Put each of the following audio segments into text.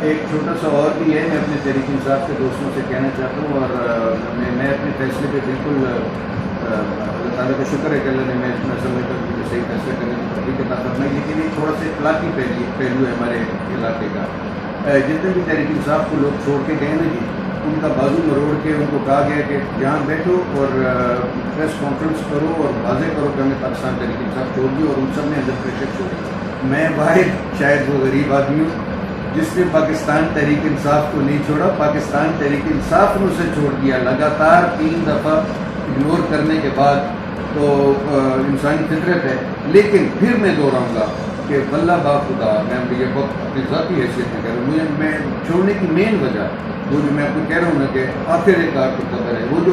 ایک چھوٹا سا اور بھی ہے، میں اپنے تحریک انصاف کے دوستوں سے کہنا چاہتا ہوں، اور میں اپنے فیصلے پہ بالکل اللہ تعالیٰ کا شکر ہے کہ اللہ نے میں اتنا سمجھتا ہوں کہ صحیح فیصلہ کرنے کی توفیق عطا فرمائی، لیکن ایک تھوڑا سا اخلاقی پہلو ہے ہمارے علاقے کا۔ جتنے بھی تحریک انصاف کو لوگ چھوڑ کے گئے نا جی، ان کا بازو مروڑ کے ان کو کہا گیا کہ جہاں بیٹھو اور پریس کانفرنس کرو اور واضح کرو کہ ہمیں پاکستان تحریک انصاف چھوڑ دیا، اور ان سب نے اندر پریشر چھوڑا۔ میں واحد شاید وہ غریب آدمی ہوں جس نے پاکستان تحریک انصاف کو نہیں چھوڑا، پاکستان تحریک انصاف نے اسے چھوڑ دیا لگاتار 3 دفعہ اگنور کرنے کے بعد۔ تو انسانی فطرت ہے، لیکن پھر میں دوہراؤں گا کہ واللہ با خدا، میں یہ وقت اپنی ذاتی حیثیت میں کہہ رہا ہوں، میں چھوڑنے کی مین وجہ وہ جو میں آپ کو کہہ رہا ہوں نا کہ آخر کار کو قدر ہے، وہ جو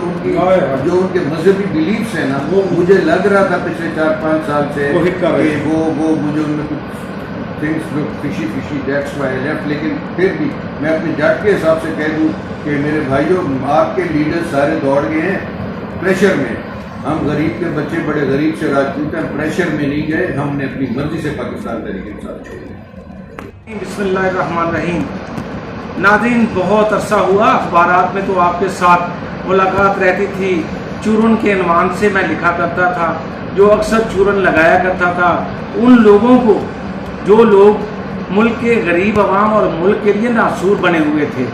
ان کے مذہبی بلیفس ہیں نا، وہ مجھے لگ رہا تھا پچھلے 4-5 سال سے کہ وہ مجھے ان میں کچھ things fishy that's why I left. لیکن پھر بھی میں اپنے جٹ کے حساب سے کہہ دوں کہ میرے بھائیوں، آپ کے لیڈر سارے دوڑ گئے ہیں پریشر میں، ہم غریب کے بچے بڑے غریب سے راجپوت ہیں، پریشر میں نہیں گئے، ہم نے اپنی مرضی سے پاکستان تحریک انصاف چھوڑی۔ بسم اللہ الرحمن الرحیم۔ ناظرین، بہت عرصہ ہوا اخبارات میں تو آپ کے ساتھ ملاقات رہتی تھی، چورن کے عنوان سے میں لکھا کرتا تھا، جو اکثر چورن لگایا کرتا تھا ان لوگوں کو جو لوگ ملک کے غریب عوام اور ملک کے لیے ناسور بنے ہوئے تھے،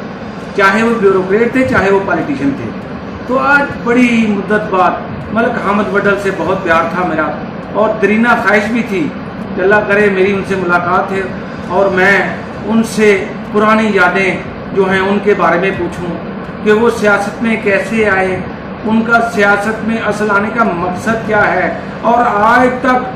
چاہے وہ بیوروکریٹ تھے چاہے وہ پالیٹیشین تھے۔ تو آج بڑی مدت بعد ملک حامد وڈل سے بہت پیار تھا میرا، اور درینہ خواہش بھی تھی کہ اللہ کرے میری ان سے ملاقات ہے اور میں ان سے پرانی یادیں جو ہیں ان کے بارے میں پوچھوں کہ وہ سیاست میں کیسے آئے، ان کا سیاست میں اصل آنے کا مقصد کیا ہے، اور آج تک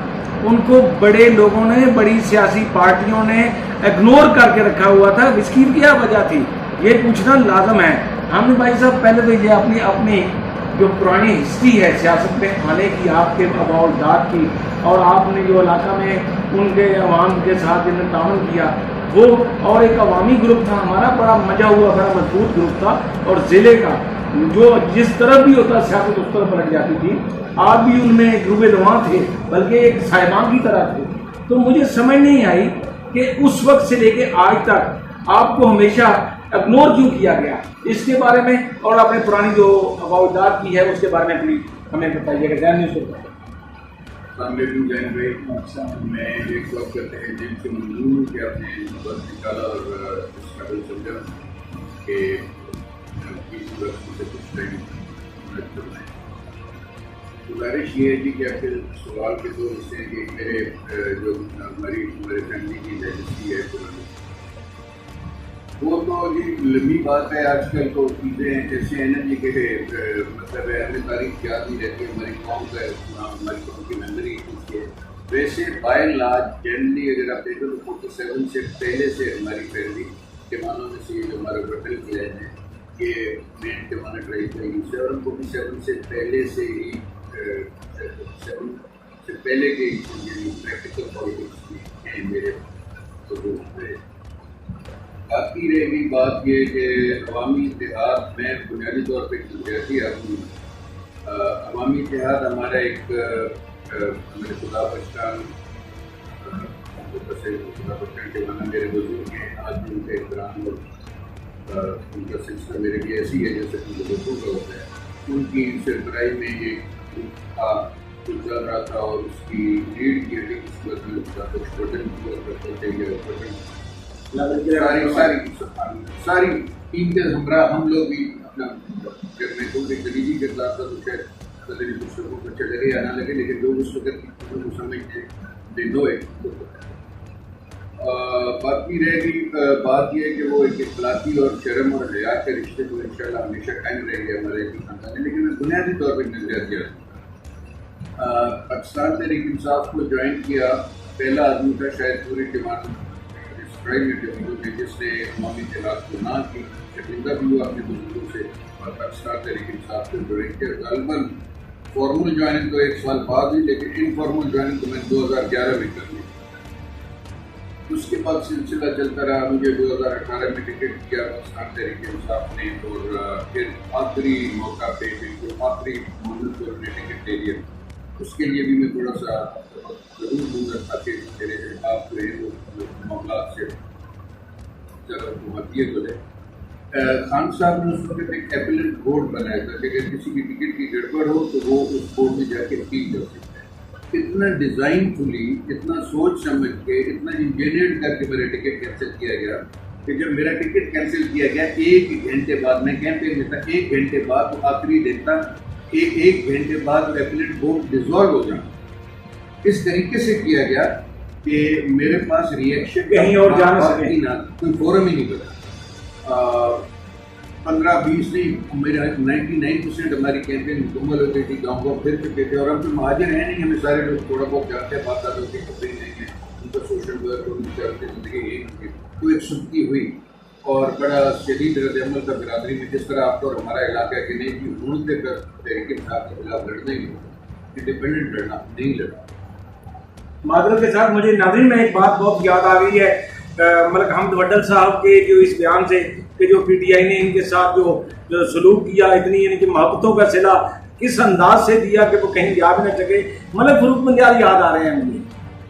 ان کو بڑے لوگوں نے، بڑی سیاسی پارٹیوں نے اگنور کر کے رکھا ہوا تھا، اس کی کیا وجہ تھی، یہ پوچھنا لازم ہے۔ ہم نے بھائی صاحب پہلے تو یہ اپنی جو پرانی ہسٹری ہے سیاست میں آنے کی، آپ کے آباء و اجداد کی، اور آپ نے جو علاقہ میں ان کے عوام کے ساتھ جن نے تعاون کیا وہ، اور ایک عوامی گروپ تھا ہمارا، بڑا مزہ ہوا، بڑا مضبوط گروپ تھا، اور ضلع کا جو جس طرف بھی ہوتا سیاست اس طرف پلٹ جاتی تھی۔ آپ بھی ان میں گروپ رواں تھے، بلکہ ایک صاحبان کی طرح تھے۔ تو مجھے سمجھ نہیں آئی کہ اس وقت سے لے کے آج تک آپ کو ہمیشہ اگنور کیوں کیا گیا، اس کے بارے میں، اور اپنے پرانی جو آباء و اجداد کی ہے اس کے بارے میں پلیز ہمیں بتائیے گا۔ ذہن نہیں سکتا۔ السلام علیکم جین بھائی، میں ایک وقت کرتے ہیں جن سے ممنون ہوں کہ آپ نے وقت نکالا اور اس قابل سمجھا کہ اس وقت سے کچھ ٹائم کرنا ہے۔ گزارش یہ ہے جی کہ آپ کے سوال کے دو حصے ہیں کہ میرے جو ہماری فیملی کی لیگیسی ہے وہ تو جی لمبی بات ہے۔ آج کل تو چیزیں ایسے ہیں نا جی کہ مطلب ہے ہمیں تاریخ یاد نہیں رہتی، ہماری قوم کا نام، ہماری قوم کی میموری ہوتی ہے۔ ویسے بائی اینڈ لارج جنرلی اگر آپ دیکھیں تو 47 سے پہلے سے ہماری فیملی کے معنوں میں سے جو ہمارا وٹل کلین ہے یہ مین کے معنی ٹرائی کریں گے، اور 47 سے پہلے سے ہی 7 سے پہلے کے پریکٹیکل پالیٹکس میں ہیں میرے حضور میں۔ باقی رہ گئی بات یہ کہ عوامی اتحاد، میں بنیادی طور پہ سیاسی آدمی ہوں۔ عوامی اتحاد ہمارا ایک ہمارے خدا بخشان کے معنی میرے بزرگ ہیں، آج بھی ان کا احترام اور ان کا سلسلہ میرے لیے ایسی ہے جیسے ان کے بزرگوں کا ہوتا ہے۔ ان کی سربراہی میں یہ تھا کچھ چل رہا تھا، اور اس کی لیڈ کی تھی اس وقت میں اس کا کچھ بٹن کیا کرتے تھے، ساری ٹیم کے ہمراہ ہم لوگ بھی اپنا، جب میں تو ایک خلیجی کردار تھا تو شاید پتہ نہیں کچھ لوگوں کو اچھا لگے یا نہ لگے، لیکن لوگ اس وقت کو سمجھتے دے دو ہے۔ باقی رہ گئی بات یہ ہے کہ وہ ایک اخلاقی اور شرم اور حیا کے رشتے کو انشاءاللہ ہمیشہ قائم رہیں گے ہمارے خاندان میں، لیکن میں بنیادی طور پر نظریات دیا پاکستان تحریک انصاف کو جوائن کیا پہلا آدمی تھا شاید پوری جس نے عوامی اتحاد کو نہ کی، شرمندہ بھی ہوا اپنے بزرگوں سے، اور پاکستان تحریک انصاف سے جوائن کیا۔ غالباً فارمل جوائننگ تو 1 سال بعد ہوئی، لیکن انفارمل جوائننگ تو میں 2011 میں کر لی۔ اس کے بعد سلسلہ چلتا رہا، مجھے 2018 میں ٹکٹ کیا پاکستان تحریک انصاف نے، اور پھر آخری موقع پہ بالکل آخری مومنٹ پر انہیں ٹکٹ دے دیا۔ اس کے لیے بھی میں تھوڑا سا ضرور دوں گا تاکہ میرے آپ رہے وہ معاملات سے ذرا مغربی کو لے خان صاحب نے اس وقت ایک ایپلیٹ بورڈ بنایا تھا کہ اگر کسی کی ٹکٹ کی گڑبڑ ہو تو وہ اس بورڈ میں جا کے اپیل کر سکتا ہے. اتنا ڈیزائن فلی، اتنا سوچ سمجھ کے، اتنا انجینئر کر کے میرا ٹکٹ کینسل کیا گیا کہ جب میرا ٹکٹ کینسل کیا گیا 1 گھنٹے بعد، میں کیمپین میں تھا، 1 گھنٹے بعد وہ آخری دن تھا، 1 گھنٹے بعد ایپلیٹ بورڈ ڈیزالو ہو جانا. اس طریقے سے کیا گیا کہ میرے پاس ریئیکشن کہیں اور جا نہ سکے، کوئی فورم ہی نہیں بنا. 15-20 نہیں، میرا 99% ہماری کیمپین مکمل ہو گئی تھی، گاؤں کو پھر چکے تھے. اور ہم تو مہاجر ہیں نہیں، ہمیں سارے لوگ تھوڑا بہت جانتے ہیں، بات آتے ہیں کپڑے نہیں ہیں، ان کا سوشل ورک ان کی چلتے زندگی یہی ہوئی. تو ایک سنتی ہوئی اور بڑا شدید رد عمل کا برادری میں، جس طرح آپ کو ہمارا علاقہ ہے کہ نہیں کہ ڈھونڈتے کر تحریک انصاف کے خلاف لڑنا ہی ہو، انڈیپینڈنٹ لڑنا نہیں لڑا. معذرت کے ساتھ مجھے ناظرین میں ایک بات بہت یاد آ گئی ہے ملک حمد وڈل صاحب کے جو اس بیان سے کہ جو پی ٹی آئی نے ان کے ساتھ جو سلوک کیا، اتنی یعنی کہ محبتوں کا صلہ اس انداز سے دیا کہ وہ کہیں جا بھی نہ سکے. ملک فروخ بندیال یاد آ رہے ہیں مجھے،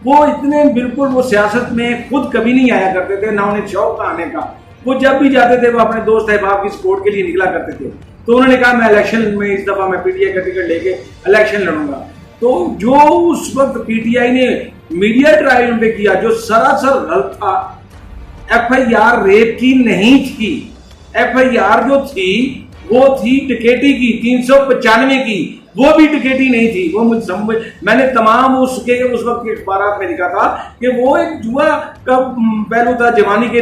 وہ اتنے بالکل وہ سیاست میں خود کبھی نہیں آیا کرتے تھے، نہ انہیں شوق تھا آنے کا. وہ جب بھی جاتے تھے وہ اپنے دوست احباب کی سپورٹ کے لیے نکلا کرتے تھے. تو انہوں نے کہا میں الیکشن میں اس دفعہ میں پی ٹی آئی کا ٹکٹ لے کے الیکشن لڑوں گا. تو جو اس وقت پی ٹی آئی نے میڈیا ٹرائل پہ کیا جو سراسر غلط تھا، ایف آئی آر ریپ کی نہیں تھی. ایف آئی آر جو تھی وہ تھی ٹکیٹی کی، 395 کی، وہ بھی ٹکیٹی نہیں تھی. وہ میں نے تمام اس وقت کے اخبارات میں لکھا تھا کہ وہ ایک جوا کا پہلو تھا، جوانی کے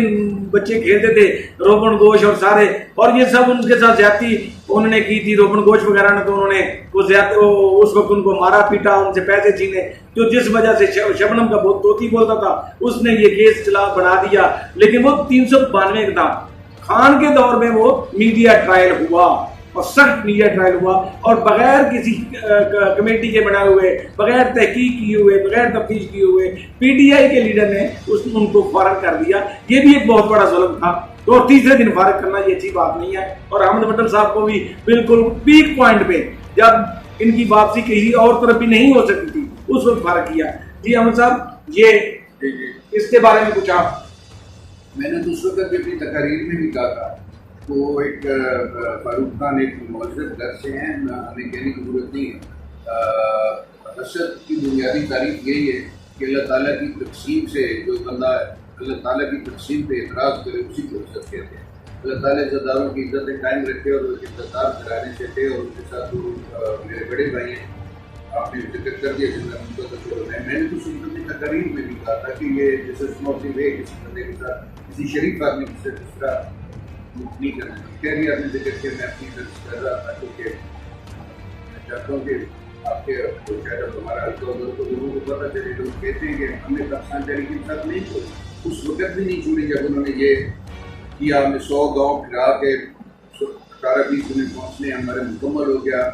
بچے کھیلتے تھے، روغن گوشت اور سارے، اور یہ سب ان کے ساتھ زیادتی انہوں نے کی تھی. روغن گوشت وغیرہ نے تو انہوں نے اس وقت ان کو مارا پیٹا، ان سے پیسے چھینے، جو جس وجہ سے شبنم کا بہت طوطی بولتا تھا اس نے یہ کیس چلا بنا دیا. لیکن وہ 392 کا تھا. خان کے دور میں وہ میڈیا ٹرائل ہوا اور سخت میڈیا ٹرائل ہوا، اور بغیر کسی کمیٹی کے بنائے ہوئے، بغیر تحقیق کیے ہوئے، بغیر تفتیش کیے ہوئے پی ٹی آئی کے لیڈر نے ان کو فارغ کر دیا. یہ بھی ایک بہت بڑا ظلم تھا. تو تیسرے دن فارغ کرنا یہ اچھی بات نہیں ہے. اور احمد وڈل صاحب کو بھی بالکل پیک پوائنٹ پہ، جب ان کی واپسی کسی اور طرف بھی نہیں ہو سکتی تھی، اس وقت فارغ کیا. جی احمد صاحب، یہ اس کے بارے میں کچھ آپ. میں نے دوسروں کا بھی اپنی تقاریر میں بھی کہا تھا. تو ایک فاروق خان ایک معزز گھر سے ہیں، ہمیں کہنے کی ضرورت نہیں ہے. حسد کی بنیادی تعریف یہی ہے کہ اللہ تعالیٰ کی تقسیم سے جو بندہ اللہ تعالیٰ کی تقسیم پہ اعتراض کرے اسی کو حسد کہتے ہیں. اللہ تعالیٰ عزتداروں کی عزتیں قائم رکھے اور عزتدار گھرانے سے تھے، اور ان کے ساتھ وہ میرے بڑے بھائی ہیں. آپ نے ذکر کر دیا جن میں نے تو اپنی تقاریر میں بھی کہا تھا کہ یہ جیسے اسموکنگ وے کسی بندے کے ساتھ، کسی شریف آدمی سے اس کا نہیں کرنا چاہیے. خیر یہ آپ نے ذکر کیا، میں اپنی درج کر رہا تھا کیونکہ میں چاہتا ہوں کہ آپ کے شاید ہمارا حلقہ ادھر کو لوگوں کو پتہ چلے. لوگ کہتے ہیں کہ ہم نے پاکستان تحریک انصاف نہیں چھوڑی، اس وقت بھی نہیں چھوڑی جب انہوں نے یہ کیا. ہمیں 100 گاؤں پھرا کے 18-20 دن پہنچنے ہمارے مکمل ہو گیا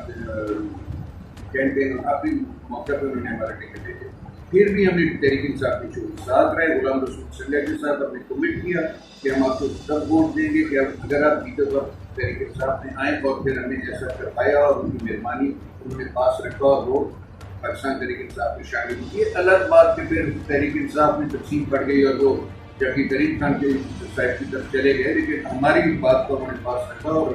کیمپین. آخری موقع پہ انہوں نے ہمارے ٹکٹ بھیجے. پھر بھی ہم نے تحریک انصاف کی چھوڑی، ساتھ رہے. غلام رسول سنگا کے ساتھ ہم نے کمٹ کیا کہ ہم آپ کو تب ووٹ دیں گے کہ اگر آپ جیتے تو تحریک انصاف میں آئیں. اور پھر ہمیں ایسا کروایا اور ان کی مہربانی انہوں نے پاس رکھا اور وہ پاکستان تحریک انصاف میں شامل ہوئی. یہ الگ بات کہ پھر تحریک انصاف میں تقسیم پڑ گئی اور وہ جبکہ کریم خان کے صاحب کی طرف چلے گئے، لیکن ہماری بات کو انہوں نے پاس رکھا اور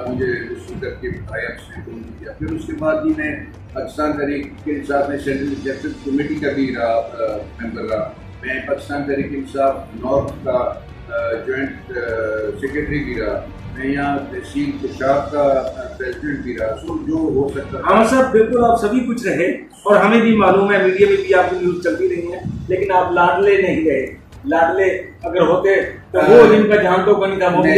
مجھے رسول کر کے بتایا اس نے کیا. پھر اس کے بعد بھی میں پاکستان تحریک انصاف میں سینٹرل ایگزیکٹو کمیٹی کا بھی رہا، ممبر رہا. میں پاکستان تحریک انصاف نارتھ کا جوائنٹ سیکرٹری بھی رہا. میں یہاں تحصیل کشاف کا پریزیڈنٹ بھی رہا. سو جو ہو سکتا ہے. ہاں صاحب بالکل آپ سبھی کچھ رہے، اور ہمیں بھی معلوم ہے، میڈیا میں بھی آپ کی نیوز چلتی رہی ہیں، لیکن آپ لاڈلے نہیں رہے. لاڈلے اگر ہوتے تو وہ جن کا جان تو بنی تھا وہ بھی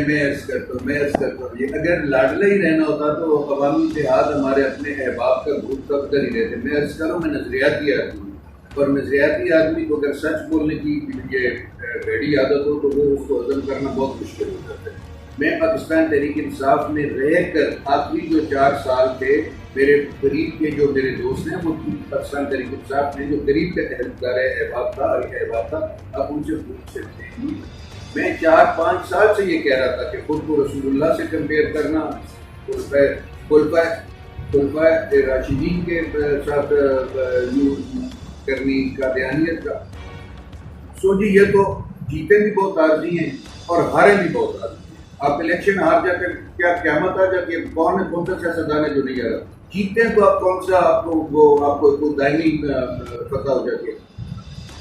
میں عرض کرتا ہوں یہ اگر لاڈلے ہی رہنا ہوتا تو عوامی اتحاد ہمارے اپنے احباب کا گروپ کب کر ہی رہتے. میں عرض کروں میں نظریاتی آدمی ہوں، اور نظریاتی آدمی کو اگر سچ بولنے کی یہ بھیڑی عادت ہو تو وہ اس کو ہضم کرنا بہت مشکل ہو جاتا ہے. میں پاکستان تحریک انصاف میں رہ کر آخری جو 4 سال تھے، میرے قریب کے جو میرے دوست ہیں وہ پاکستان تحریک انصاف میں جو قریب کا اہلکار احباب تھا، آپ ان سے پوچھ سکتے ہیں. میں 4-5 سال سے یہ کہہ رہا تھا کہ خود کو رسول اللہ سے کمپیئر کرنا، خلفائے راشدین کے ساتھ کرنی، قادیانیت کا. سوچیے یہ تو جیتے بھی بہت عارضی ہیں اور ہارے بھی بہت عارضی ہیں. آپ الیکشن ہار جا کر کیا قیامت آ جاتی ہے؟ کون سا سیاستدان ہے جو نہیں آ رہا؟ جیتے ہیں تو آپ کون سا آپ کو دائمی فتح ہو جاتی ہے.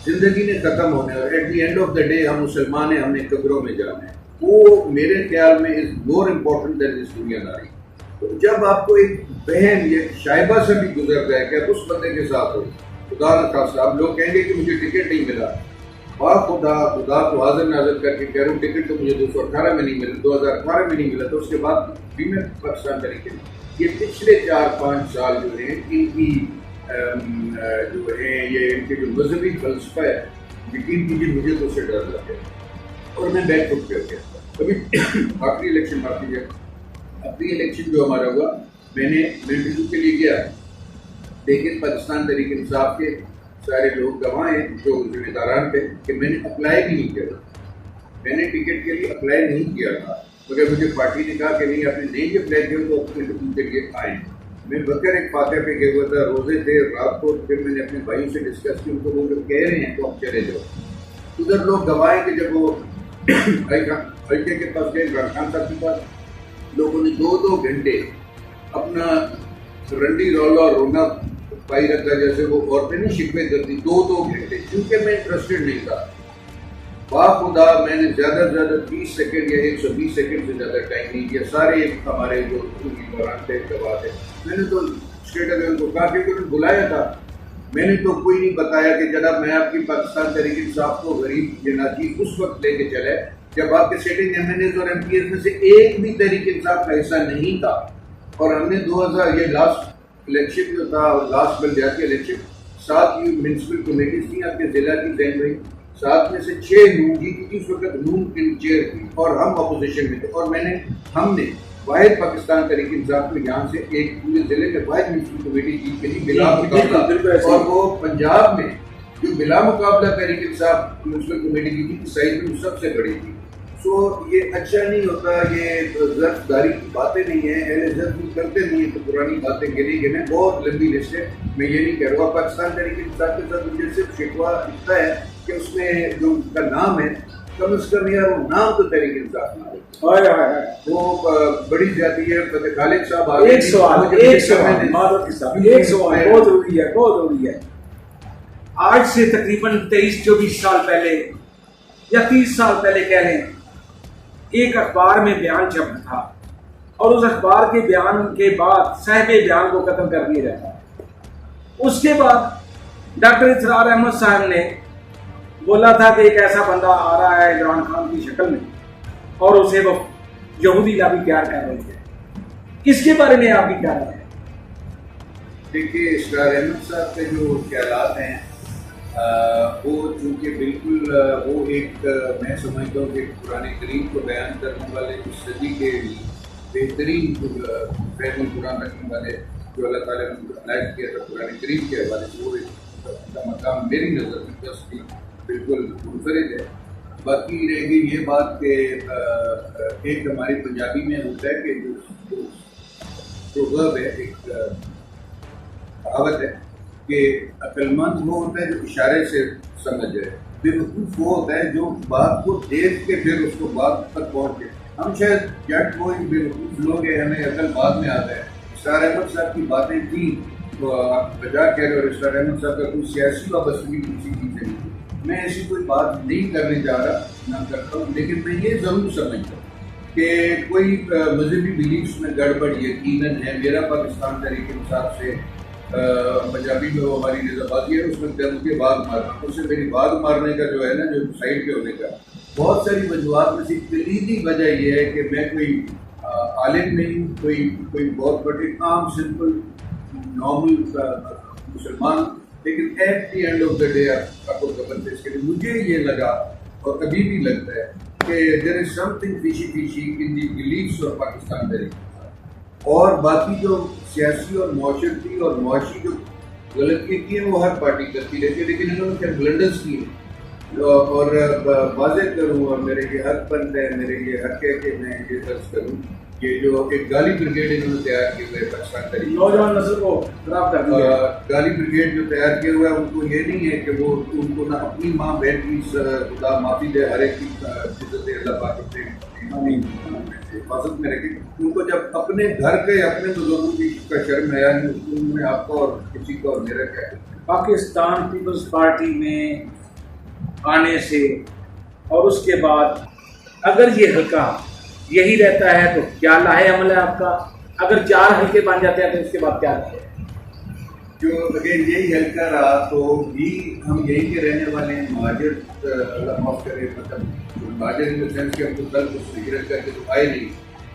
زندگی نے ختم ہونے اور at the end of the day ہم مسلمان ہیں, ہم نے قبروں میں جانا ہے. وہ میرے خیال میں از مور امپورٹنٹ دین دس دنیا داری. تو جب آپ کو ایک بہن یا شائبہ سے بھی گزر جائے کہ اس بندے کے ساتھ ہو, خدا نہ خاصہ آپ لوگ کہیں گے کہ مجھے ٹکٹ نہیں ملا, خدا کو حاضر ناظر کر کے کہہ رہا ہوں ٹکٹ تو مجھے 2018 میں نہیں ملا, 2018 میں نہیں ملا, تو اس کے بعد بھی میں پاکستان طریقے میں یہ پچھلے 4-5 سال جو ہیں ان کی جو ہیں یہ ان کے جو مذہبی فلسفہ ہے, یقین کیجیے مجھے تو اس سے ڈر لگ گیا اور میں بیک فٹ کر گیا. ابھی آخری الیکشن معاف کیجیے, آخری الیکشن جو ہمارا ہوا میں نے انٹرویو کے لیے گیا, لیکن پاکستان تحریک انصاف کے سارے لوگ گواہ ہیں جو ذمہ داران تھے کہ میں نے اپلائی بھی نہیں کیا تھا, میں نے ٹکٹ کے لیے اپلائی نہیں کیا تھا, مگر مجھے پارٹی نے کہا کہ نہیں آپ نے نہیں اپلائی کیا تو اپنے انٹرویو کے لیے آئیں. میں بکر ایک فاتح پہ گیا ہوا تھا, روزے تھے رات کو, پھر میں نے اپنے بھائیوں سے ڈسکس کی, ان کو وہ کہہ رہے ہیں تو آپ چلے جاؤ. ادھر لوگ گواہ کہ جب وہ کے پاس گئے, عمران خان صاحب کے پاس, لوگوں نے 2 گھنٹے اپنا رنڈی رولا اور رونا پائی رکھا جیسے وہ عورتیں نہیں شکوے کرتی, 2 گھنٹے, کیونکہ میں انٹرسٹڈ نہیں تھا. خدا میں نے زیادہ سے زیادہ 30 سیکنڈ یا 120 سیکنڈ سے زیادہ ٹائم نہیں کیا. سارے ہمارے جو دوران تھے گواہ تھے, میں نے تو اسٹیٹ اگر ان کو کہا کہ انہوں نے بلایا تھا, میں نے تو کوئی نہیں بتایا کہ جناب میں آپ کی پاکستان تحریک انصاف کو غریب یا ناچیز اس وقت لے کے چلے جب آپ کے سیٹنگ ایم این ایز اور ایم پی ایز میں سے ایک بھی تحریک انصاف کا حصہ نہیں تھا. اور ہم نے 2000 یہ لاسٹ الیکشن جو تھا, لاسٹ بلدیاتی الیکشن, 7 میونسپل کمیٹیز تھیں آپ کے ضلع کی ذہن میں, 7 میں سے 6 نون کی اس وقت نون کی چیئر تھی اور ہم اپوزیشن میں تھے. اور ہم نے واحد پاکستان تحریک انصاف کو یہاں سے ایک پورے ضلع میں واحد میونسپل کمیٹی جیت کے لیے بلا مقابلہ, اور وہ پنجاب میں جو بلا مقابلہ تحریک انصاف میونسپل کمیٹی کی تھی سائز میں سب سے بڑی تھی. سو یہ اچھا نہیں ہوتا, یہ ظرف داری کی باتیں نہیں ہیں, اہل ظرف کرتے نہیں ہیں تو پرانی باتیں گنے گنے بہت لمبی لسٹ ہے. میں یہ نہیں کہہ رہا, پاکستان تحریک انصاف کے ساتھ مجھے صرف شکوہ اتنا ہے کہ اس میں جو ان کا نام ہے کم از کم یار وہ نام تو تحریک انصاف نہ ہو, وہ بڑی جاتی ہے. فتح خالد صاحب ایک سوال بہت ضروری ہے, بہت ضروری ہے. آج سے تقریباً 23-24 سال پہلے یا 30 سال پہلے کہہ لیں, ایک اخبار میں بیان چھپا تھا اور اس اخبار کے بیان کے بعد صاحب بیان کو ختم کر دیا جاتا ہے. اس کے بعد ڈاکٹر اسرار احمد صاحب نے بولا تھا کہ ایک ایسا بندہ آ رہا ہے عمران خان کی شکل میں اور اسے وہ یہودی لابی پیار کر رہی ہے. اس کے بارے میں آپ کی کیا رائے ہے؟ دیکھیے اسرار احمد صاحب کے جو خیالات ہیں وہ چونکہ بالکل وہ ایک میں سمجھتا ہوں کہ قرآن کریم کو بیان کرنے والے اس صدی کے بہترین فہم قرآن رکھنے والے جو اللہ تعالیٰ نے عنایت کیا تھا قرآن کریم کے حوالے سے, وہ ایک مقام میری نظر میں تصدیق بالکل منفرد ہے. باقی رہ گئی یہ بات کہ ایک ہماری پنجابی میں ہوتا ہے کہ جو غرب ہے, ایک کہاوت ہے کہ عقل مند وہ ہوتا ہے جو اشارے سے سمجھ جائے, بیوقوف وہ ہوتا ہے جو بات کو دیکھ کے پھر اس کو بات تک پہنچے. ہم شاید جٹ وہ بیوقوف لوگ ہیں, ہمیں عقل بعد میں آتا ہے. اسرار احمد صاحب کی باتیں تھیں تو آپ بجا کہہ رہے, اور اسرار احمد صاحب کا کوئی سیاسی وابستگی کسی چیز سے نہیں. میں ایسی کوئی بات نہیں کرنے جا رہا, نہ کرتا ہوں, لیکن میں یہ ضرور سمجھتا ہوں کہ کوئی مذہبی بلیفس میں گڑبڑ یقیناً ہے. میرا پاکستان تحریک انصاف سے پنجابی میں وہ ہماری نظر بازی ہے, اس میں دل کے باغ مارنا, اس سے میری باغ مارنے کا جو ہے نا, جو سائڈ پہ ہونے کا بہت ساری وجوہات میں سے کلیدی وجہ یہ ہے کہ میں کوئی عالم نہیں, کوئی بہت بڑی عام سمپل نارمل مسلمان, لیکن at the end of the day آپ کو خبر تھے اس کے لیے مجھے یہ لگا اور ابھی بھی لگتا ہے کہ there is something fishy fishy in the beliefs of Pakistan Tehreek. اور باقی جو سیاسی اور معاشرتی اور معاشی جو غلطیاں کی ہیں وہ ہر پارٹی کرتی رہتی ہے, لیکن انہوں نے کیا بلنڈرس کی ہیں. اور واضح کروں, اور میرے یہ حق بنتا ہے, میرے یہ حق ہے کہ میں یہ درج کروں یہ جو ایک گالی بریگیڈ انہوں نے تیار کیے ہوئے پاکستان تحریک نوجوان نسل کو خراب کر دیا. گالی بریگیڈ جو تیار کیا ہوا ہے ان کو یہ نہیں ہے کہ وہ ان کو نہ اپنی ماں بہن کی خدا معافی دے، ہر ایک کی عزت اللہ پاک اپنے حفاظت میں رکھے. ان کو جب اپنے گھر کے اپنے بزرگوں کی کا شرم حیا نہیں ہوتی، ان میں آپ کا اور کسی کا اور میرا کیا ہے. پاکستان پیپلز پارٹی میں آنے سے اور اس کے بعد اگر یہ حلقہ یہی رہتا ہے تو کیا لاہے عمل ہے آپ کا؟ اگر 4 حلقے بن جاتے ہیں تو اس کے بعد کیا ہے؟ جو اگر یہی حلقہ رہا تو بھی ہم یہیں کے رہنے والے ہیں. مہاجر اللہ معاف کرے، مطلب مہاجر ان سینس کہ ہم کو کل کچھ ہجرت کر کے تو آئے نہیں،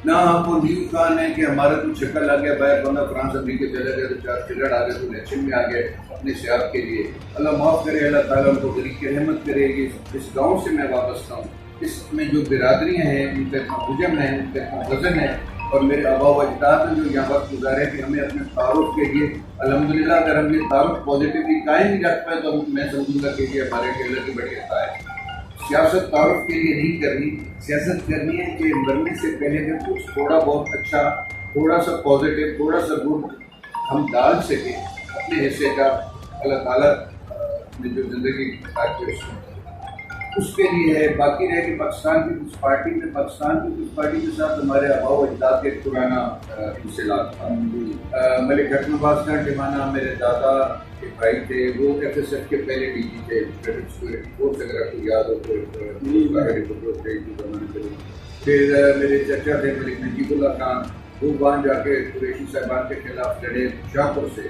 نہ ہم کو نیو خان ہے کہ ہمارا کچھ شکل آ گیا باہر بندہ فرانس امریکہ چلے گئے تو 4 چلڑ آ گئے تو الیکشن میں آ گئے اپنے سیاحت کے لیے. اللہ معاف کرے، اللہ تعالیٰ ان کو غریب کی رحمت کرے. اس گاؤں سے میں وابستہ ہوں، اس میں جو برادریاں ہیں ان کا اتنا حجم ہے، ان کا اتنا وزن ہے، اور میرے آبا و اجداد نے جو یہاں وقت گزارے کہ ہمیں اپنے تعارف کے لیے الحمدللہ اگر ہم یہ تعارف پازیٹیولی قائم نہیں رکھ پائے تو میں سمجھوں گا کہ یہ ہمارے لیے اللہ کی بڑی عطا ہے. سیاست تعارف کے لیے نہیں کرنی، سیاست کرنی ہے کہ مرنے سے پہلے میں کچھ تھوڑا بہت اچھا، تھوڑا سا پازیٹیو، تھوڑا سا گڈ ہم ڈال سکیں اپنے حصے کا. اللہ تعالیٰ نے جو زندگی اس کے لیے ہے. باقی رہے کہ پاکستان پیپلز پارٹی میں، پاکستان پیپلز پارٹی کے ساتھ ہمارے آبا و اجداد کا ایک پرانا انسلاک تھا. ملک حکم عباس خان ٹھمانہ میرے دادا کے بھائی تھے، وہ ایف ایس ایف کے پہلے ڈی جی تھے. اگر آپ کو یاد ہو تو پھر میرے چچا تھے ملک نجیب اللہ خان، وہ وہاں جا کے قریشی صاحبان کے خلاف لڑے شاہپور سے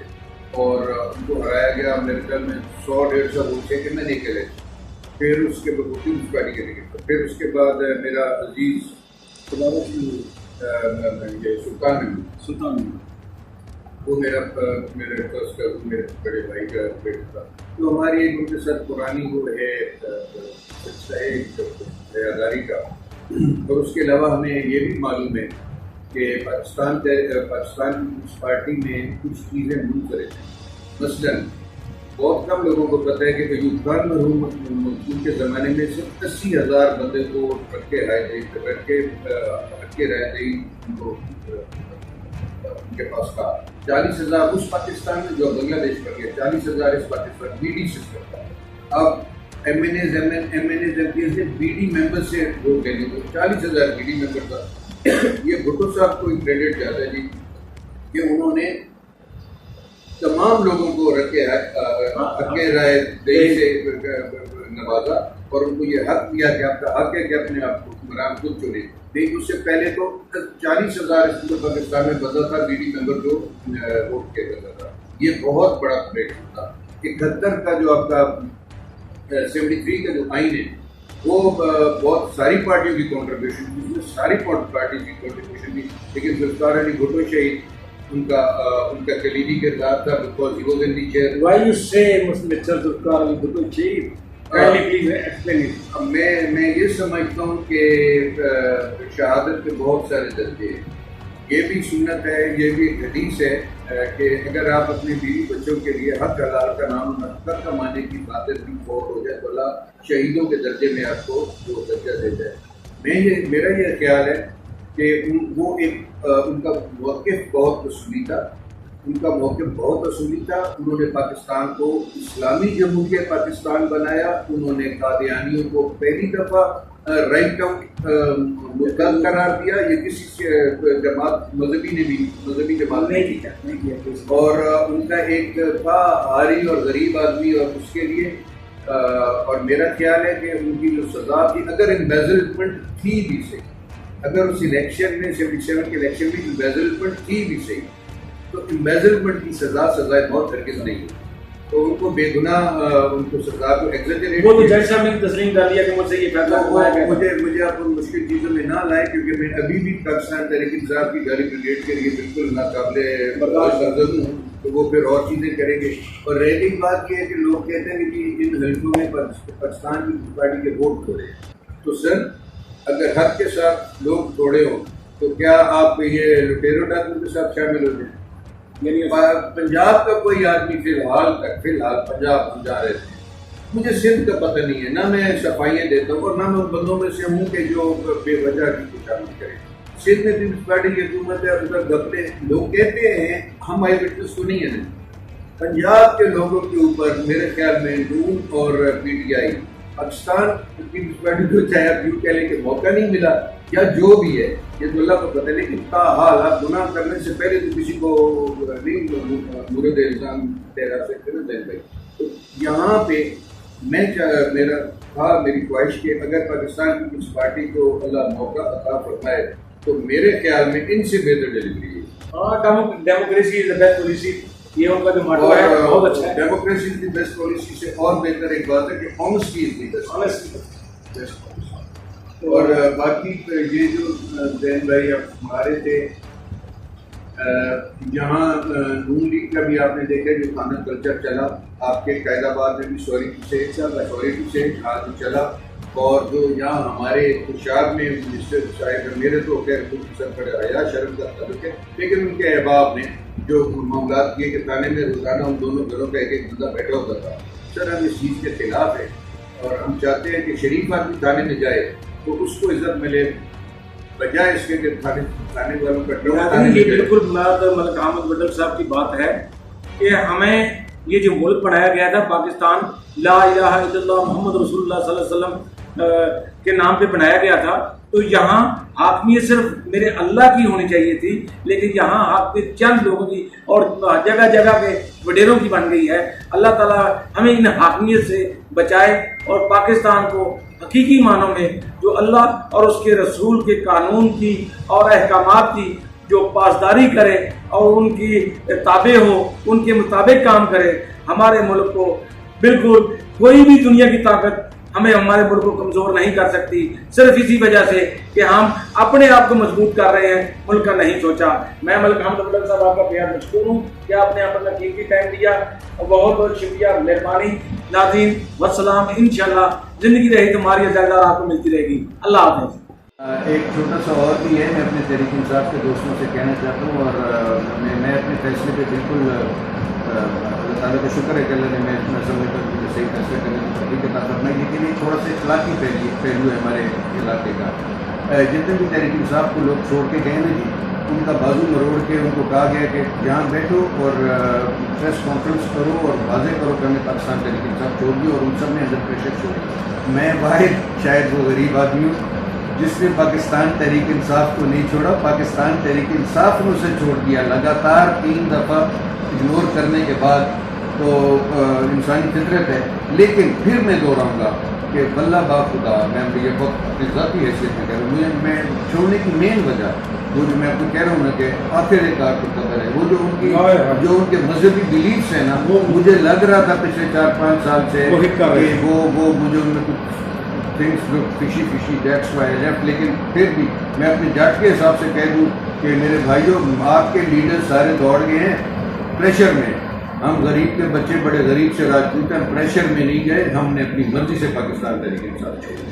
اور ان کو ہرایا گیا. میرے خیال میں 100-150 ووٹ تھے کہ میں نہیں کہے. پھر اس کے بعد پیپلز پارٹی کے لیے، پھر اس کے بعد میرا عزیز سلطان وہ میرے بڑے بھائی کا بیٹا تھا. تو ہماری ایک ان کے ساتھ پرانی وہ ہے حیاداری کا. اور اس کے علاوہ ہمیں یہ بھی معلوم ہے کہ پاکستان پیپلز پارٹی میں کچھ چیزیں منفرد ہیں. مثلاً بہت کم لوگوں کو پتہ ہے کہ ایوب خان مرحوم کے زمانے میں صرف 80,000 بندے کو رکھ کے رائے دہی ان کے پاس تھا. 40,000 اس پاکستان میں جو بنگلہ دیش پر گیا، 40,000 اس پاکستان بی ڈی سسٹم تھا. اب M N As M P As نے بی ڈی ممبر سے ووٹ لینے کو 40,000 بی ڈی ممبر تھا. یہ بھٹو صاحب کو کریڈٹ جاتا ہے جی کہ انہوں نے تمام لوگوں کو رکھے رائے دہی سے نوازا اور ان کو یہ حق دیا کہ آپ کا حق ہے کہ اپنے آپ کو حکمران خود چنے. لیکن اس سے پہلے تو 40,000 پاکستان میں بندہ تھا بی ڈی ممبر جو ووٹ کیا جاتا تھا. یہ بہت بڑا پریشر تھا. 71 کا جو آپ کا 73 کا جو آئین ہے وہ بہت ساری پارٹیوں کی کنٹریبیوشن تھی، اس میں ساری پارٹیز کی کنٹریبیوشن تھی. لیکن ذوالفقار علی بھٹو شہید ان کا کلیدی کردار تھا because he was in the chair. Why you say Mr. Zulfikar Ali Bhutto شہید؟ Kindly please explain it. میں یہ سمجھتا ہوں کہ شہادت کے بہت سارے درجے ہیں. یہ بھی سنت ہے، یہ بھی حدیث ہے کہ اگر آپ اپنے بیوی بچوں کے لیے حق حلال کا نام حق کمانے کی خاطر بھی فوت ہو جائے تو اللہ شہیدوں کے درجے میں آپ کو وہ درجہ دے جائے. میرا یہ خیال ہے کہ وہ ان کا موقف بہت اصولی تھا. انہوں نے پاکستان کو اسلامی جمہوریہ پاکستان بنایا. انہوں نے قادیانیوں کو پہلی دفعہ رائٹ آؤٹ ملک قرار دیا. یہ کسی جماعت مذہبی جماعت نہیں کیا. اور ان کا ایک تھا عاری اور غریب آدمی اور اس کے لیے اور میرا خیال ہے کہ ان کی جو سزا تھی اگر امبیزلمنٹ تھی بھی صحیح، اگر اس الیکشن میں 77 کے الیکشن میں امبیزلمنٹ تھی بھی صحیح تو امبیزلمنٹ کی سزا بہت ہرگز نہیں ہے. تو ان کو بے گناہ ان کو سزا کو ایگزیجریٹ وہ تو جج صاحب نے تسلیم کر لیا کہ مجھ سے یہ فیصلہ ہوا ہے. مجھے آپ ان مشکل چیزوں میں نہ لائیں کیونکہ میں ابھی بھی پاکستان تحریک انصاف کی گالی بریگیڈ کے لیے بالکل ناقابل برداشت ہوں. تو وہ پھر اور چیزیں کریں گے. اور رہ گئی بات یہ ہے کہ لوگ کہتے ہیں کہ ان حلقوں میں پاکستان کی پارٹی کے ووٹ چھوڑے. تو سر اگر حق کے ساتھ لوگ چھوڑے ہوں تو کیا آپ یہ لٹیرو ڈاکو کے ساتھ شامل ہو جائیں؟ یعنی پنجاب کا کوئی آدمی فی الحال پنجاب ہم جا رہے تھے. مجھے سندھ کا پتہ نہیں ہے، نہ میں صفائیاں دیتا ہوں اور نہ میں ان بندوں میں سے ہوں کہ جو بے وجہ کی خوشامد کریں. سندھ میں پیپلز پارٹی کی حکومت ہے اور ادھر گپنے لوگ کہتے ہیں، ہم آئی وٹنس تو نہیں ہیں. پنجاب کے لوگوں کے اوپر میرے خیال میں نون اور P T I, Pakistan Peoples Party کو چاہے آپ یوں کہہ لیں کہ موقع نہیں ملا یا جو بھی ہے، یہ تو اللہ کو پتہ ہے، لیکن تاحال آپ گناہ کرنے سے پہلے تو کسی کو نہیں مورد الزام ٹھہرا سکتے نا زین بھائی. تو یہاں پہ میری خواہش کہ اگر پاکستان پیپلز پارٹی کو اللہ موقع عطا فرمائے تو میرے خیال میں ان سے بہتر ڈیلیوری ہے. Democracy is the best policy, یہ ان کا جو موٹو ہے بہت اچھا ہے. Democracy is the best policy سے اور بہتر ایک بات ہے کہ honesty is the best policy. اور باقی یہ جو زین بھائی اب ہمارے تھے یہاں نون لیگ کا بھی آپ نے دیکھا جو کھانا کلچر چلا، آپ کے قائد آباد میں بھی سوری ٹو سے آج چلا، اور جو یہاں ہمارے خوشاب میں منسٹر صاحب میرے تو خیر خود سر پر حیا شرم کا تعلق ہے، لیکن ان کے احباب نے جو معاملات کیے کہ تھانے میں روزانہ ان دونوں گھروں کا ایک ایک بندہ بیٹھا ہوتا تھا. سر ہم اس چیز کے خلاف ہیں اور ہم چاہتے ہیں کہ شریف آدمی تھانے میں جائے تو اس کو عزت ملے، بجائے اس کے کہ تھانے والوں کا یہ بالکل ملک احمد وڈل صاحب کی بات ہے کہ ہمیں یہ جو ملک بنایا گیا تھا پاکستان لا الہ الا اللہ محمد رسول اللہ صلی اللہ علیہ وسلم کے نام پہ بنایا گیا تھا، تو یہاں حاکمیت صرف میرے اللہ کی ہونی چاہیے تھی، لیکن یہاں حاکمیت چند لوگوں کی اور جگہ جگہ پہ وڈیروں کی بن گئی ہے. اللہ تعالیٰ ہمیں ان حاکمیت سے بچائے اور پاکستان کو حقیقی معنوں میں جو اللہ اور اس کے رسول کے قانون کی اور احکامات کی جو پاسداری کرے اور ان کی تابع ہو، ان کے مطابق کام کرے. ہمارے ملک کو بالکل کوئی بھی دنیا کی طاقت ہمیں ہمارے ملک کو کمزور نہیں کر سکتی، صرف اسی وجہ سے کہ ہم اپنے آپ کو مضبوط کر رہے ہیں، ملک کا نہیں سوچا. میں ملک احمد وڈل صاحب آپ کا بہت مشکور ہوں کہ آپ نے اپنا قیمتی ٹائم دیا، اور بہت بہت شکریہ، مہربانی. ناظرین والسلام، انشاءاللہ زندگی رہی تو ہماری اجازت آپ کو ملتی رہے گی. اللہ حافظ. ایک چھوٹا سا اور بھی ہے، میں اپنے تحریک انصاف کے دوستوں سے کہنا چاہتا ہوں، اور میں اپنے فیصلے پہ بالکل اللہ تعالیٰ کا شکر ہے کہ اللہ نے میں اتنا سمجھتا ہوں کہ صحیح فیصلہ کرنے کی توفیق عطا فرمائی. لیکن یہ تھوڑا سا اخلاقی پہلو ہے ہمارے علاقے کا. جتنے بھی تحریک انصاف کو لوگ چھوڑ کے گئے نا جی، ان کا بازو مروڑ کے ان کو کہا گیا کہ جہاں بیٹھو اور پریس کانفرنس کرو اور واضح کرو کہ ہمیں پاکستان تحریک انصاف چھوڑ دی، اور ان سب نے اندر پریشر چھوڑی. میں واحد شاید وہ غریب آدمی ہوں جس نے پاکستان تحریک انصاف کو نہیں چھوڑا. پاکستان تحریک انصاف نے اسے چھوڑ دیا لگاتار 3 دفعہ اگنور کرنے کے بعد. تو انسانی فطرت ہے، لیکن پھر میں دوہراؤں گا کہ واللہ با خدا میں یہ وقت اپنی ذاتی حیثیت میں کہہ رہا ہوں، میں چھوڑنے کی مین وجہ وہ جو میں آپ کو کہہ رہا ہوں نا کہ آخر کار کو قدر ہے، وہ جو ان کے مذہبی بلیفس ہیں نا، وہ مجھے لگ رہا تھا پچھلے 4-5 سال سے کہ وہ مجھے ان میں کچھ things fishy that's Y left. لیکن پھر بھی میں اپنے جج کے حساب سے کہہ دوں کہ میرے بھائیوں، آپ کے لیڈر سارے دوڑ گئے ہیں پریشر میں. ہم غریب کے بچے بڑے غریب سے راجپوت ہیں، پریشر میں نہیں گئے، ہم نے اپنی مرضی سے پاکستان تحریک انصاف چھوڑی.